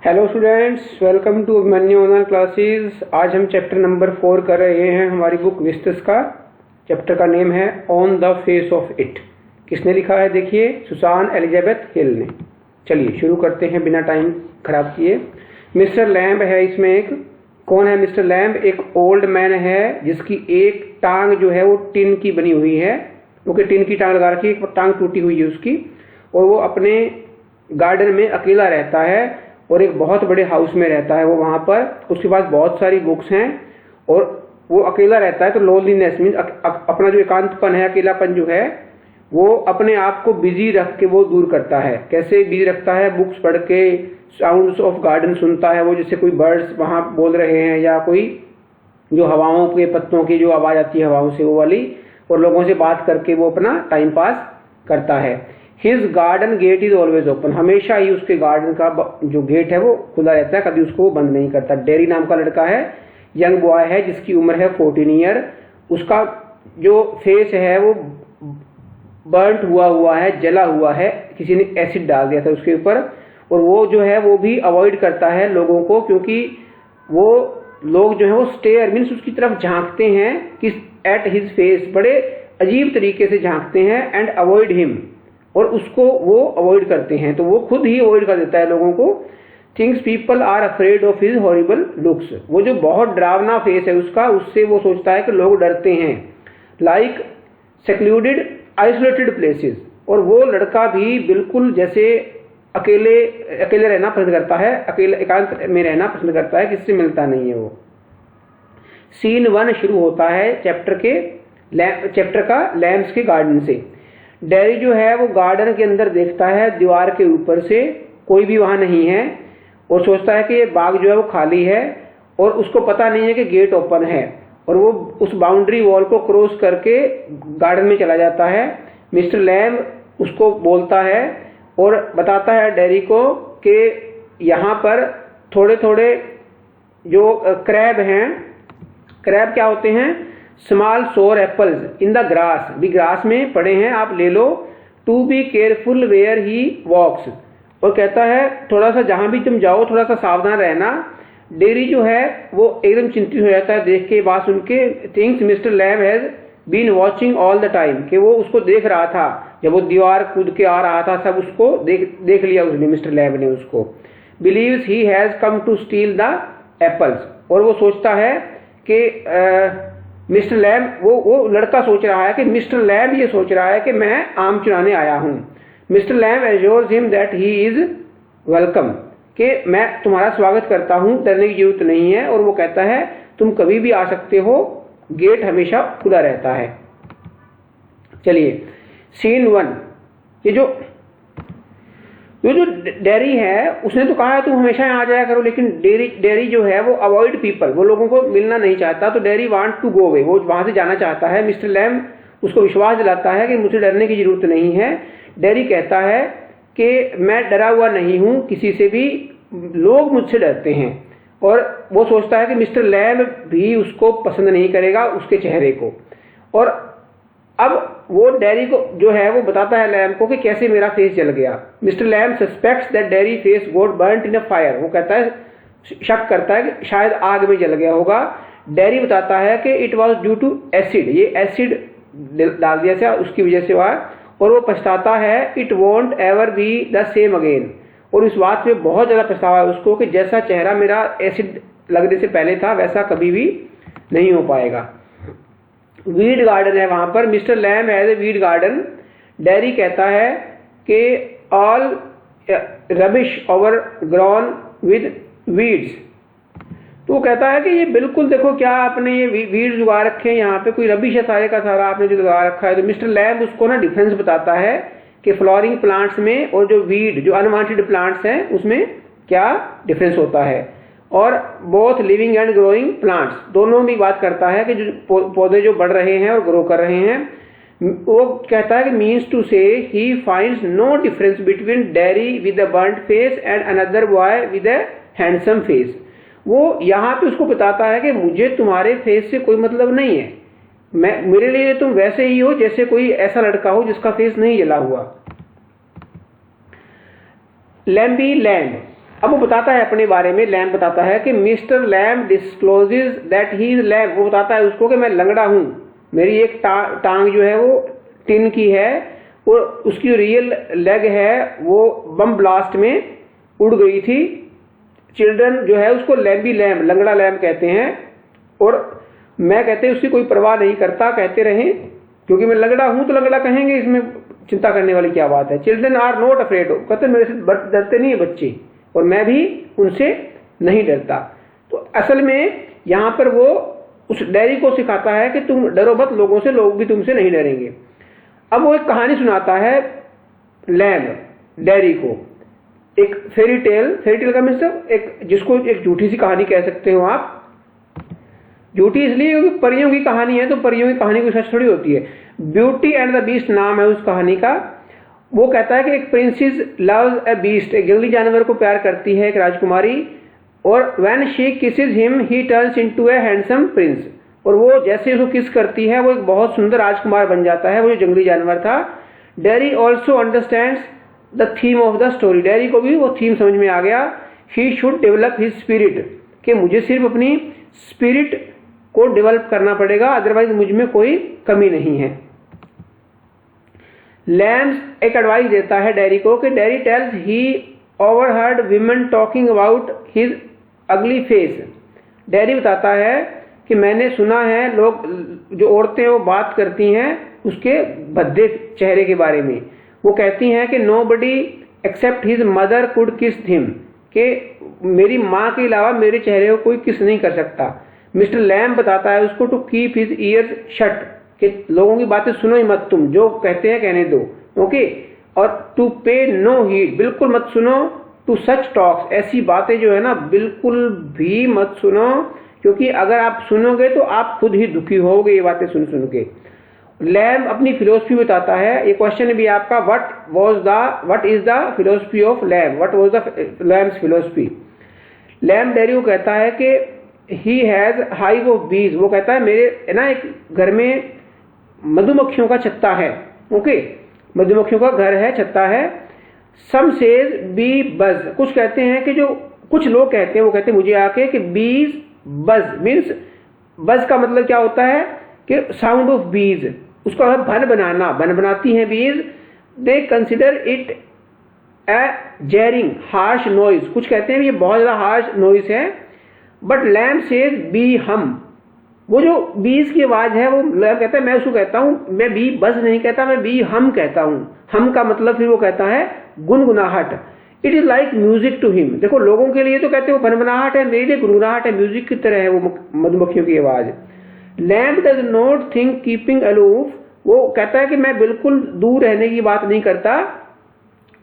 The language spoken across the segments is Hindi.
Hello students, welcome to Abhimanyu online classes. आज हम चैप्टर नंबर 4 कर रहे हैं हमारी बुक विस्तस का। चैप्टर का नेम है on the face of it. किसने लिखा है? देखिए, सुसान एलिजाबेथ हिल ने। चलिए शुरू करते हैं बिना टाइम खराब किए। मिस्टर लैम्ब है इसमें एक। कौन है मिस्टर लैम्ब? एक ओल्ड मैन है जिसकी एक टांग जो है वो टिन की बनी हुई है, क्योंकि टिन की टांग लगा रखी है, एक टांग टूटी हुई है उसकी, और वो अपने गार्डन में अकेला रहता है और एक बहुत बड़े हाउस में रहता है वो वहां पर। उसके पास बहुत सारी बुक्स हैं और वो अकेला रहता है। तो लोनलीनेस मीन अपना जो एकांतपन है, अकेलापन जो है, वो अपने आप को बिजी रख के वो दूर करता है। कैसे बिजी रखता है? बुक्स पढ़ के, साउंड्स ऑफ गार्डन सुनता है वो, जैसे कोई बर्ड्स वहां बोल रहे हैं या कोई जो हवाओं के पत्तों की जो आवाज आती है हवाओं से वो वाली, और लोगों से बात करके वो अपना टाइम पास करता है। His garden gate is always open. हमेशा ही उसके गार्डन का जो गेट है वो खुला रहता है, कभी उसको वो बंद नहीं करता। डेरी नाम का लड़का है, यंग बॉय है जिसकी उम्र है 14 ईयर। उसका जो फेस है वो बर्न्ट हुआ है, जला हुआ है, किसी ने एसिड डाल दिया था उसके ऊपर। और वो जो है वो भी अवॉइड करता है लोगों को, क्योंकि वो लोग जो है वो स्टेयर मीन्स उसकी तरफ झांकते हैं कि एट हिज फेस, बड़े अजीब तरीके से झांकते हैं, एंड अवॉइड हिम, और उसको वो अवॉइड करते हैं। तो वो खुद ही अवॉइड कर देता है लोगों को। Things people are afraid of his horrible looks. वो जो बहुत डरावना फेस है उसका, उससे वो सोचता है कि लोग डरते हैं। Like secluded isolated places. और वो लड़का भी बिल्कुल जैसे अकेले रहना पसंद करता है, अकेले एकांत में रहना पसंद करता है, किससे मिलता नहीं है वो। सीन 1 शुरू होता है चैप्टर का लैम्ब्स के गार्डन से। डेरी जो है वो गार्डन के अंदर देखता है दीवार के ऊपर से, कोई भी वहां नहीं है, और सोचता है कि ये बाग जो है वो खाली है, और उसको पता नहीं है कि गेट ओपन है, और वो उस बाउंड्री वॉल को क्रॉस करके गार्डन में चला जाता है। मिस्टर लैम्ब उसको बोलता है और बताता है डेरी को कि यहाँ पर थोड़े थोड़े जो क्रैब हैं। क्रैब क्या होते हैं? Small sour apples in the grass, भी ग्रास में पड़े हैं, आप ले लो। To be careful where he walks. और कहता है थोड़ा सा जहां भी तुम जाओ थोड़ा सा सावधान रहना। डेरी जो है वो एकदम चिंतित हो जाता है देख के, बात सुन के। Things mister Lamb has been watching all the time, कि वो उसको देख रहा था जब वो दीवार कूद के आ रहा था, सब उसको देख लिया उसने, मिस्टर लैम्ब ने उसको। Believes he has come to steal the apples. और वो सोचता है कि मिस्टर लैम्ब, वो लड़का सोच रहा है कि मिस्टर लैम्ब ये सोच रहा है कि मैं आम चुराने आया हूं। Mister lamb assures him that he is welcome, कि मैं तुम्हारा स्वागत करता हूं, डरने की जरूरत नहीं है। और वो कहता है तुम कभी भी आ सकते हो, गेट हमेशा खुला रहता है। चलिए सीन 1। ये जो डेरी है उसने तो कहा है तुम हमेशा यहाँ आ जाया करो, लेकिन डेरी जो है वो अवॉइड पीपल, वो लोगों को मिलना नहीं चाहता। तो Derry want to go away, वो वहां से जाना चाहता है। मिस्टर लैम्ब उसको विश्वास दिलाता है कि मुझे डरने की जरूरत नहीं है। डेरी कहता है कि मैं डरा हुआ नहीं हूं किसी से भी, लोग मुझसे डरते हैं। और वो सोचता है कि मिस्टर लैम्ब भी उसको पसंद नहीं करेगा, उसके चेहरे को। और अब वो डेरी को जो है वो बताता है लैम्ब को कि कैसे मेरा फेस जल गया। Mister lamb suspects that dairy face got burnt in a fire. वो कहता है, शक करता है कि शायद आग में जल गया होगा। डेरी बताता है कि it was due to acid, ये एसिड डाल दिया था उसकी वजह से हुआ। और वो पछताता है, it won't ever be the same again. और इस बात में बहुत ज्यादा पछतावा है उसको कि जैसा चेहरा मेरा एसिड लगने से पहले था वैसा कभी भी नहीं हो पाएगा। वीड गार्डन है वहां पर। Mister Lamb has a weed garden. Dairy कहता है कि all rubbish over grown with weeds. तो वो कहता है कि ये बिल्कुल देखो क्या आपने ये वीड्स उगा रखे हैं, यहाँ पे कोई रबिश है सारे का सारा आपने जो लगा रखा है। तो मिस्टर लैम्ब उसको ना डिफरेंस बताता है कि फ्लोरिंग प्लांट्स में और जो वीड जो अनवांटेड प्लांट्स हैं उसमें क्या डिफरेंस होता है। और both living and growing plants, दोनों भी बात करता है कि जो पौधे जो बढ़ रहे हैं और ग्रो कर रहे हैं। वो कहता है कि means to say he finds no difference between Derry with a burnt face and another boy with a handsome face. वो यहाँ पे उसको बताता है कि मुझे तुम्हारे फेस से कोई मतलब नहीं है, मेरे लिए तुम वैसे ही हो जैसे कोई ऐसा लड़का हो जिसका फेस नहीं जला हुआ। लैम्बी लैंड, अब वो बताता है अपने बारे में, लैम्ब बताता है कि mister lamb discloses that he is lamb. वो बताता है उसको कि मैं लंगड़ा हूं, मेरी एक टांग जो है वो टिन की है और उसकी रियल लेग है वो बम ब्लास्ट में उड़ गई थी। चिल्ड्रन जो है उसको लैम्बी लैम्ब, लंगड़ा लैम्ब कहते हैं, और मैं कहते हैं उसकी कोई परवाह नहीं करता, कहते रहें क्योंकि मैं लंगड़ा हूं तो लंगड़ा कहेंगे, इसमें चिंता करने वाली क्या बात है। चिल्ड्रन आर नॉट अफ्रेड, कहते मेरे से डरते नहीं है बच्चे और मैं भी उनसे नहीं डरता। तो असल में यहाँ पर वो उस डैरी को सिखाता है कि तुम डरो मत लोगों से, लोग भी तुमसे नहीं डरेंगे। अब वो एक कहानी सुनाता है लैम्ब डैरी को, एक फेरी टेल का मतलब एक जिसको एक झूठी सी कहानी कह सकते हो आप। झूठी इसलिए क्योंकि परियों की कहानी है, तो परियों की कहानी कोई सच थोड़ी होती है। ब्यूटी एंड द बीस्ट नाम है उस कहानी का। वो कहता है कि एक प्रिंसेस लव्स अ बीस्ट, एक जंगली जानवर को प्यार करती है एक राजकुमारी, और when she kisses him he turns into a handsome Prince. और वो जैसे उसको किस करती है वो एक बहुत सुंदर राजकुमार बन जाता है, वो जो जंगली जानवर था। Dairy also understands the theme of the story, dairy को भी वो थीम समझ में आ गया। He should develop his spirit, कि मुझे सिर्फ अपनी स्पिरिट को डेवलप करना पड़ेगा, अदरवाइज मुझ में कोई कमी नहीं है। लैम्ब एक एडवाइस देता है डैरी को कि Derry tells he overheard women talking about his ugly face. Derry बताता है कि मैंने सुना है लोग जो औरतें वो बात करती हैं उसके भद्दे चेहरे के बारे में। वो कहती हैं कि nobody except his mother could kiss him, कि मेरी माँ के अलावा मेरे चेहरे को कोई किस नहीं कर सकता। मिस्टर लैम्ब बताता है उसको to keep his ears shut, कि लोगों की बातें सुनो ही मत, तुम जो कहते हैं कहने दो, ओके। और टू पे नो हीड, बिल्कुल मत सुनो। टू सच टॉक्स, ऐसी बातें जो है ना बिल्कुल भी मत सुनो, क्योंकि अगर आप सुनोगे तो आप खुद ही दुखी होगे ये बातें सुन सुन के। लैम्ब अपनी फिलोसफी बताता है, ये क्वेश्चन भी आपका, what is the philosophy of lamb, what was the Lamb's philosophy. Lamb dairy को कहता है कि ही हैज हाइव ऑफ बीज, वो कहता है मेरे ना एक घर में मधुमक्खियों का छत्ता है, ओके, मधुमक्खियों का घर है, छत्ता है। सम सेज बी बज, कुछ कहते हैं कि जो कुछ लोग कहते हैं वो कहते हैं मुझे आके कि बीज बज मीन्स, बज का मतलब क्या होता है कि साउंड ऑफ बीज, उसका भन बनाना, भन बनाती हैं बीज। They consider it A jarring harsh noise, कुछ कहते हैं ये बहुत ज्यादा हार्श नॉइज है। बट लैम्ब सेज बी हम, वो जो बीज की आवाज है वो लैम्ब कहता है, मैं उसको कहता हूं, मैं बी बज नहीं कहता, मैं बी हम कहता हूं। हम का मतलब फिर वो कहता है गुनगुनाहट। It is like music to him, देखो लोगों के लिए तो कहते हैं वो भनभनाहट है, मेरे लिए गुनगुनाहट है, म्यूजिक की तरह है वो मधुमक्खियों की आवाज। Lamb does not think keeping aloof, वो कहता है कि मैं बिल्कुल दूर रहने की बात नहीं करता,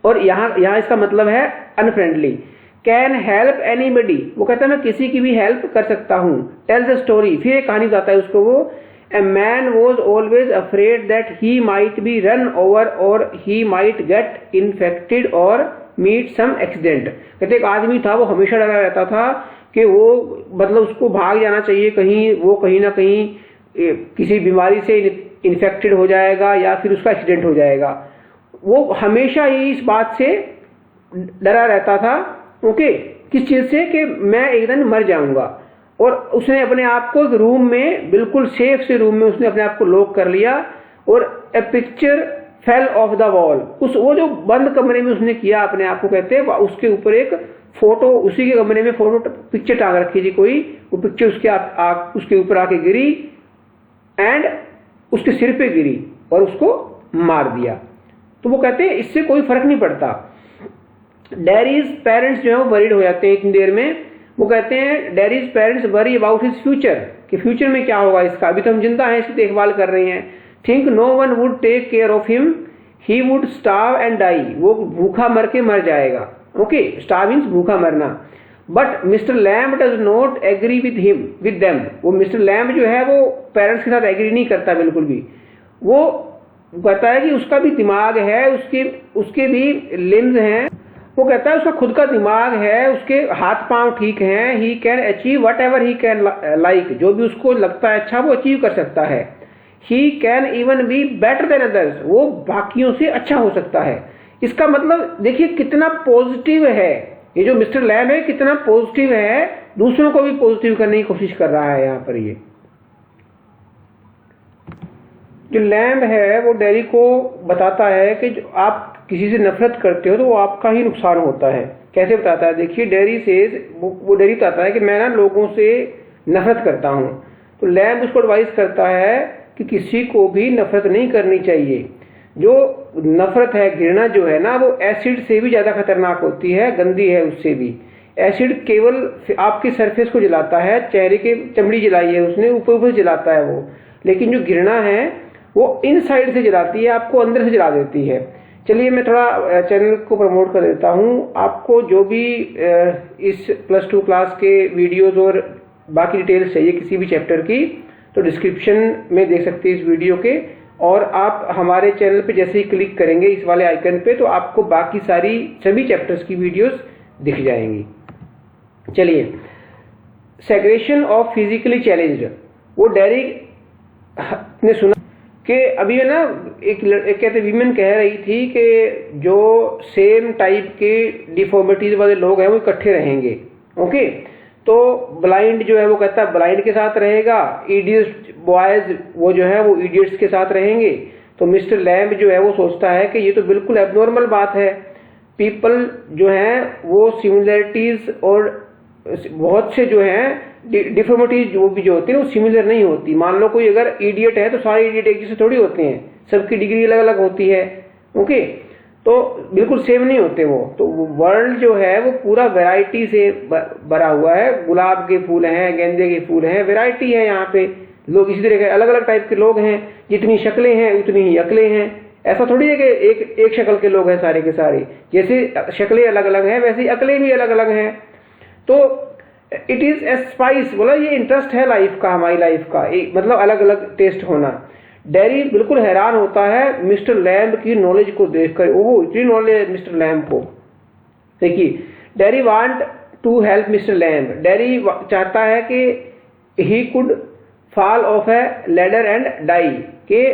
और यहाँ इसका मतलब है अनफ्रेंडली। कैन हेल्प एनीबडी, वो कहता है मैं किसी की भी हेल्प कर सकता हूँ। टेल द स्टोरी, फिर एक कहानी बताता है उसको वो। A man was always afraid that he might be run over और ही माइट गेट इन्फेक्टेड और मीट सम एक्सीडेंट। कहते एक आदमी था वो हमेशा डरा रहता था कि वो मतलब उसको भाग जाना चाहिए कहीं, वो कहीं ना कहीं किसी बीमारी से इन्फेक्टेड हो जाएगा या फिर उसका एक्सीडेंट हो जाएगा। वो हमेशा ही इस बात से डरा रहता था, ओके, किस चीज से, कि मैं एक दिन मर जाऊंगा। और उसने अपने आप को एक रूम में, बिल्कुल सेफ से रूम में उसने अपने आप को लॉक कर लिया, और a picture fell off the wall, उस वो जो बंद कमरे में उसने किया अपने आप को, कहते हैं उसके ऊपर एक फोटो, उसी के कमरे में फोटो पिक्चर टांग रखी थी कोई, वो पिक्चर उसके ऊपर आके गिरी एंड उसके सिर पे गिरी और उसको मार दिया। तो वो कहते हैं इससे कोई फर्क नहीं पड़ता। डैरीज पेरेंट्स जो है वो वरीड हो जाते हैं इतनी देर में। वो कहते हैं Darry's parents worry about his future, कि फ्यूचर में क्या होगा इसका, अभी तो हम जिंदा हैं, इसकी देखभाल कर रहे हैं। Think no one would take care of him, he would starve and die, वो भूखा मर के मर जाएगा, ओके, स्टार्व मीन्स भूखा मरना। But mister Lamb does not agree with them, वो मिस्टर लैम्ब जो है वो पेरेंट्स के साथ एग्री नहीं करता बिल्कुल भी। वो कहता है कि उसका भी दिमाग है, उसके भी लिम्स हैं, वो कहता है उसका खुद का दिमाग है, उसके हाथ पांव ठीक हैं। He can achieve what ever he can like, जो भी उसको लगता है अच्छा वो अचीव कर सकता है। He can even be better than others, वो बाकियों से अच्छा हो सकता है। इसका मतलब देखिए कितना पॉजिटिव है ये जो मिस्टर लैम्ब है कितना पॉजिटिव है, दूसरों को भी पॉजिटिव करने की कोशिश कर रहा है। यहाँ पर ये जो लैम्ब है वो डेरी को बताता है कि जो आप किसी से नफरत करते हो तो वो आपका ही नुकसान होता है। कैसे बताता है, देखिए डेरी से वो डेरी बताता है कि मैं ना लोगों से नफरत करता हूँ, तो लैम्ब उसको एडवाइस करता है कि किसी को भी नफरत नहीं करनी चाहिए। जो नफरत है, घृणा जो है ना, वो एसिड से भी ज्यादा खतरनाक होती है, गंदी है उससे भी। एसिड केवल आपकी सरफेस को जलाता है, चेहरे की चमड़ी जलाई है उसने, ऊपर ऊपर जलाता है वो, लेकिन जो घृणा है वो इनसाइड से जलाती है, आपको अंदर से जला देती है। चलिए मैं थोड़ा चैनल को प्रमोट कर देता हूँ। आपको जो भी इस +2 क्लास के वीडियोस और बाकी डिटेल्स चाहिए किसी भी चैप्टर की, तो डिस्क्रिप्शन में देख सकते हैं इस वीडियो के, और आप हमारे चैनल पे जैसे ही क्लिक करेंगे इस वाले आइकन पे, तो आपको बाकी सभी चैप्टर्स की वीडियोस दिख जाएंगी। चलिए, सेग्रेगेशन ऑफ फिजिकली चैलेंज्ड, वो डेरी ने सुना कि अभी है ना एक कहते वीमेन कह रही थी कि जो सेम टाइप के डिफॉर्मिटीज वाले लोग हैं वो इकट्ठे रहेंगे। ओके, तो ब्लाइंड जो है वो कहता है ब्लाइंड के साथ रहेगा, इडियट्स बॉयज वो जो है वो इडियट्स के साथ रहेंगे। तो मिस्टर लैम्ब जो है वो सोचता है कि ये तो बिल्कुल एबनॉर्मल बात है। पीपल जो है वो सिमिलरिटीज और बहुत से जो है डिफॉर्मिटीज जो भी जो होती है वो सिमिलर नहीं होती। मान लो कोई अगर इडियट है तो सारे इडियट एक जैसे थोड़ी होते हैं, सबकी डिग्री अलग अलग होती है। ओके, तो बिल्कुल सेम नहीं होते वो। तो वर्ल्ड जो है वो पूरा वैरायटी से भरा हुआ है, गुलाब के फूल हैं, गेंदे के फूल हैं, वैरायटी है यहाँ पे। लोग इसी तरह के अलग अलग टाइप के लोग हैं, जितनी शक्लें हैं उतनी ही अकलें हैं। ऐसा थोड़ी है कि एक शक्ल के लोग हैं सारे के सारे, जैसे शक्लें अलग अलग हैं वैसे अकलें भी अलग अलग हैं। तो इट इज ए स्पाइस, बोला ये इंटरेस्ट है लाइफ का, हमारी लाइफ का, मतलब अलग अलग टेस्ट होना। डेरी बिल्कुल हैरान होता है मिस्टर लैम्ब की नॉलेज को देखकर। ओह, इतनी नॉलेज है मिस्टर लैम्ब को। देखिए, Derry want to help mister Lamb. Derry चाहता है कि he could fall off a ladder and die, के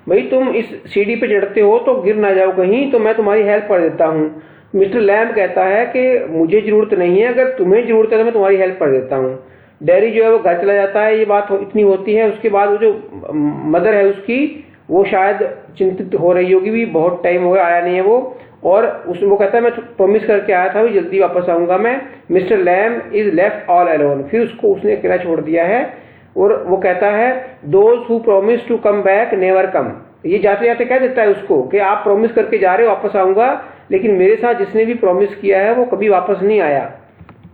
भाई तुम इस सीढ़ी पे चढ़ते हो तो गिर ना जाओ कहीं, तो मैं तुम्हारी हेल्प कर देता हूँ। मिस्टर लैम्ब कहता है कि मुझे जरूरत नहीं है, अगर तुम्हें जरूरत है तो मैं तुम्हारी हेल्प कर देता हूँ। डेरी जो है वो घर चला जाता है, ये बात इतनी होती है। उसके बाद वो जो मदर है उसकी, वो शायद चिंतित हो रही होगी, भी बहुत टाइम हो गया आया नहीं है वो, और वो कहता है मैं प्रॉमिस करके आया था जल्दी वापस आऊंगा मैं। Mister Lamb is left all alone, फिर उसने अकेला छोड़ दिया है। और वो कहता है those who promise to come back never come, ये जाते जाते कह देता है उसको कि आप प्रॉमिस करके जा रहे हो वापस आऊंगा, लेकिन मेरे साथ जिसने भी प्रॉमिस किया है वो कभी वापस नहीं आया।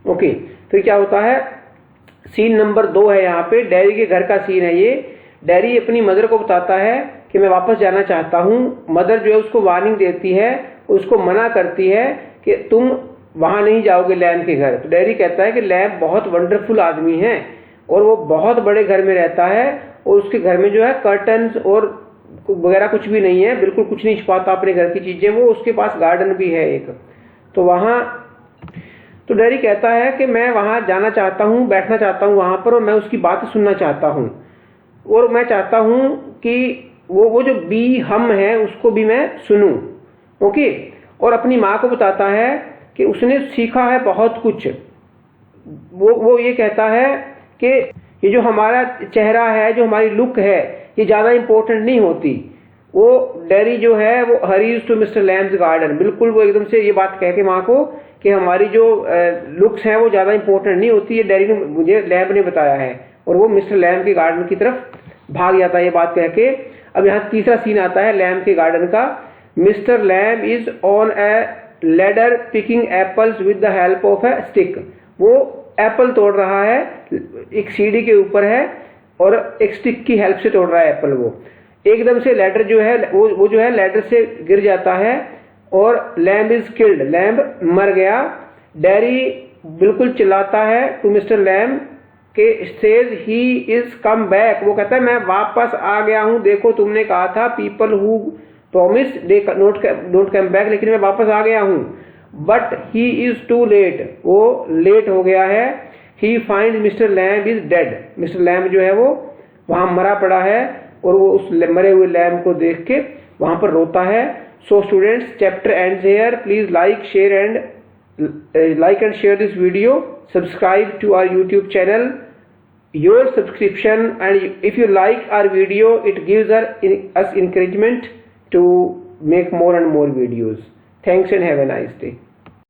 ओके, फिर क्या होता है, सीन नंबर 2 है यहाँ पे, डेरी के घर का सीन है ये। डेरी अपनी मदर को बताता है कि मैं वापस जाना चाहता हूँ। मदर जो है उसको वार्निंग देती है, उसको मना करती है कि तुम वहां नहीं जाओगे लैम्ब के घर। तो डेरी कहता है कि लैम्ब बहुत वंडरफुल आदमी है और वो बहुत बड़े घर में रहता है, और उसके घर में जो है कर्टन्स और वगैरह कुछ भी नहीं है, बिल्कुल कुछ नहीं छुपाता अपने घर की चीजें वो। उसके पास गार्डन भी है एक, तो वहां तो डेरी कहता है कि मैं वहां जाना चाहता हूं, बैठना चाहता हूं वहां पर, और मैं उसकी बात सुनना चाहता हूं, और मैं चाहता हूं कि वो जो बी हम है उसको भी मैं सुनूं। ओके, और अपनी माँ को बताता है कि उसने सीखा है बहुत कुछ। वो ये कहता है कि ये जो हमारा चेहरा है, जो हमारी लुक है, ये ज्यादा इंपॉर्टेंट नहीं होती। वो डेरी जो है वो hurries to mister Lamb's garden, बिल्कुल वो एकदम से ये बात कह के माँ को कि हमारी जो लुक्स हैं वो ज्यादा इंपॉर्टेंट नहीं होती, ये डेरी ने मुझे लैम्ब ने बताया है। और वो मिस्टर लैम्ब के गार्डन की तरफ भाग जाता है ये बात कह के। अब यहाँ तीसरा सीन आता है लैम्ब के गार्डन का। Mister Lamb is on A ladder picking apples with the help of A stick. वो एप्पल तोड़ रहा है, एक सीढ़ी के ऊपर है और एक स्टिक की हेल्प से तोड़ रहा है एप्पल। वो एकदम से लैडर जो है वो जो है लैडर से गिर जाता है और लैम्ब इज किल्ड, लैम्ब मर गया। डेरी बिल्कुल चिल्लाता है टू मिस्टर लैम्ब के says he is come back. वो कहता है मैं वापस आ गया हूं, देखो तुमने कहा था people who promise they don't come back, लेकिन मैं वापस आ गया हूं। But he is too late, वो लेट हो गया है। He find mister Lamb is dead, mister Lamb जो है वो वहां मरा पड़ा है और वो उस मरे हुए लैम्ब को देख के वहां पर रोता है। So students, chapter ends here. Please like, share and like and share this video, subscribe to our YouTube channel. Your subscription, and if you like our video, it gives us encouragement to make more and more videos. Thanks and have a nice day.